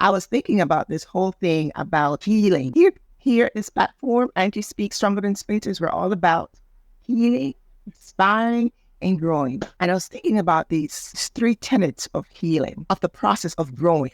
I was thinking about this whole thing about healing. Here at this platform, Angie Speaks Stronger Than Spaces, we're all about healing, inspiring, and growing. And I was thinking about these three tenets of healing, of the process of growing,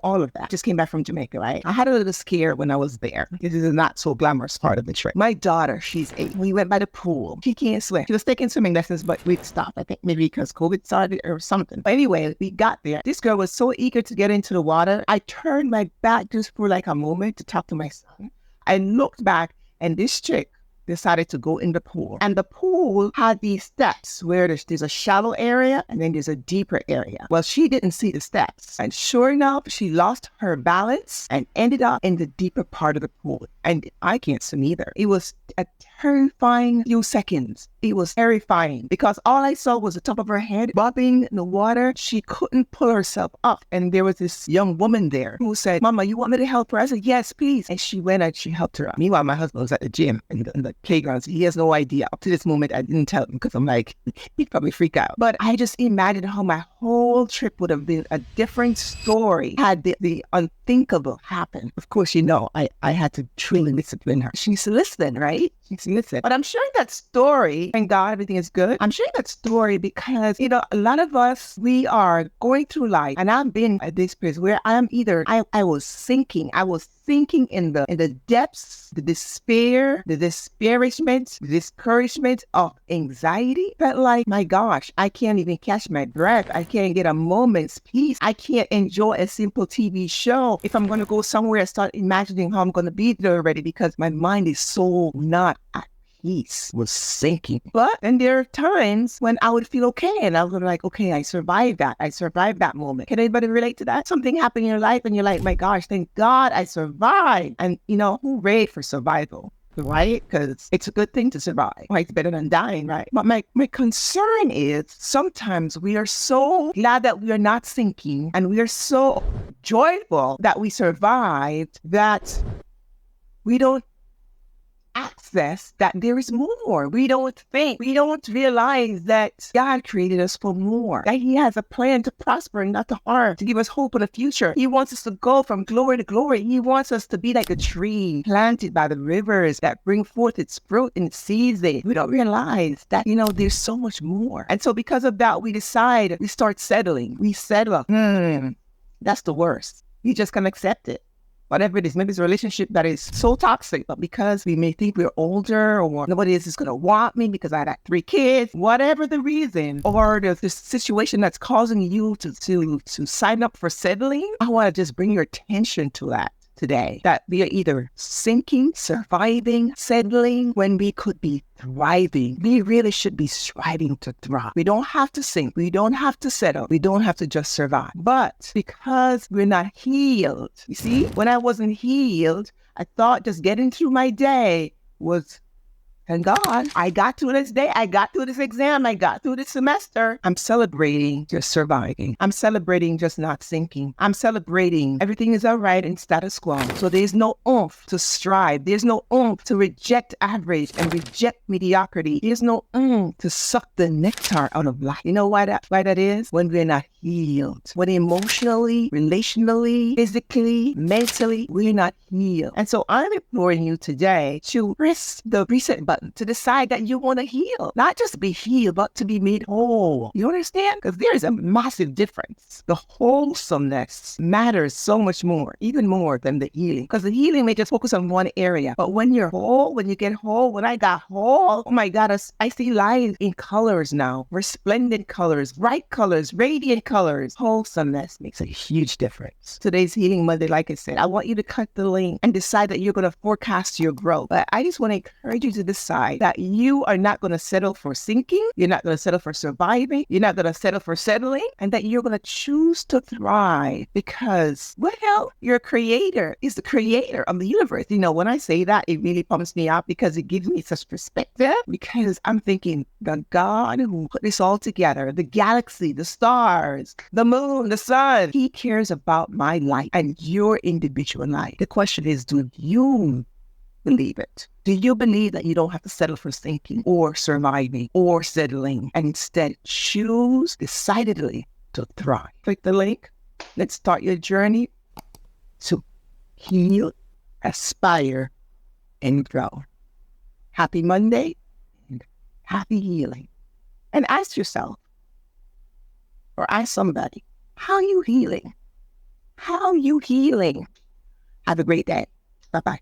all of that. Just came back from Jamaica, right? I had a little scare when I was there. This is a not so glamorous part of the trip. My daughter, she's 8. We went by the pool. She can't swim. She was taking swimming lessons, but we'd stopped. I think maybe because COVID started or something. But anyway, we got there. This girl was so eager to get into the water. I turned my back just for like a moment to talk to my son. I looked back and this chick decided to go in the pool. And the pool had these steps where there's a shallow area and then there's a deeper area. Well, she didn't see the steps. And sure enough, she lost her balance and ended up in the deeper part of the pool. And I can't swim either. It was a terrifying few seconds. It was terrifying because all I saw was the top of her head bobbing in the water. She couldn't pull herself up. And there was this young woman there who said, "Mama, you want me to help her?" I said, "Yes, please." And she went and she helped her up. Meanwhile, my husband was at the gym in the playground. So he has no idea. Up to this moment, I didn't tell him because I'm like, he'd probably freak out. But I just imagined how my whole trip would have been a different story had the unthinkable happened. Of course, I had to truly discipline her. She needs to listen, right? She needs to listen. But I'm sharing that story, thank God everything is good. I'm sharing that story because, a lot of us, we are going through life, and I've been at this place where I was sinking in the depths, the despair, the disparagement, the discouragement of anxiety. But like, my gosh, I can't even catch my breath. I can't get a moment's peace. I can't enjoy a simple TV show. If I'm going to go somewhere, I start imagining how I'm going to be there already because my mind is so not at peace, was sinking. But then there are times when I would feel okay and I would be like, okay, I survived that. I survived that moment. Can anybody relate to that? Something happened in your life and you're like, my gosh, thank God I survived. And hooray for survival, right? Because it's a good thing to survive. Right? It's better than dying, right? But my concern is sometimes we are so glad that we are not sinking and we are so joyful that we survived that we don't access that there is more. We don't realize that God created us for more, that He has a plan to prosper and not to harm, to give us hope in the future. He wants us to go from glory to glory. He wants us to be like a tree planted by the rivers that bring forth its fruit in its season. We don't realize that, there's so much more. And so because of that, we start settling. We settle. That's the worst. You just can accept it. Whatever it is, maybe it's a relationship that is so toxic, but because we may think we're older or nobody else is going to want me because I had 3 kids, whatever the reason, or there's this situation that's causing you to sign up for settling, I want to just bring your attention to that today, that we are either sinking, surviving, settling, when we could be thriving. We really should be striving to thrive. We don't have to sink. We don't have to settle. We don't have to just survive. But because we're not healed, you see, when I wasn't healed, I thought just getting through my day was, thank God, I got through this day. I got through this exam. I got through this semester. I'm celebrating just surviving. I'm celebrating just not sinking. I'm celebrating everything is all right in status quo. So there's no oomph to strive. There's no oomph to reject average and reject mediocrity. There's no oomph to suck the nectar out of life. You know why that is? When we're not healed. When emotionally, relationally, physically, mentally, we're not healed. And so I'm imploring you today to press the reset button to decide that you want to heal. Not just be healed, but to be made whole. You understand? Because there is a massive difference. The wholesomeness matters so much more, even more than the healing. Because the healing may just focus on one area. But when you're whole, when you get whole, when I got whole, oh my God, I see life in colors now. Resplendent colors, bright colors, radiant colors. Wholesomeness makes a huge difference. Today's Healing Monday, like I said, I want you to cut the link and decide that you're going to forecast your growth. But I just want to encourage you to decide that you are not going to settle for sinking. You're not going to settle for surviving. You're not going to settle for settling, and that you're going to choose to thrive because, well, your creator is the creator of the universe. When I say that, it really pumps me up because it gives me such perspective, because I'm thinking the God who put this all together, the galaxy, the stars, the moon, the sun, He cares about my life and your individual life. The question is, do you believe it? Do you believe that you don't have to settle for sinking or surviving or settling, and instead choose decidedly to thrive? Click the link. Let's start your journey. to heal, aspire, and grow. Happy Monday and happy healing. And ask yourself, or ask somebody, how are you healing? How are you healing? Have a great day. Bye-bye.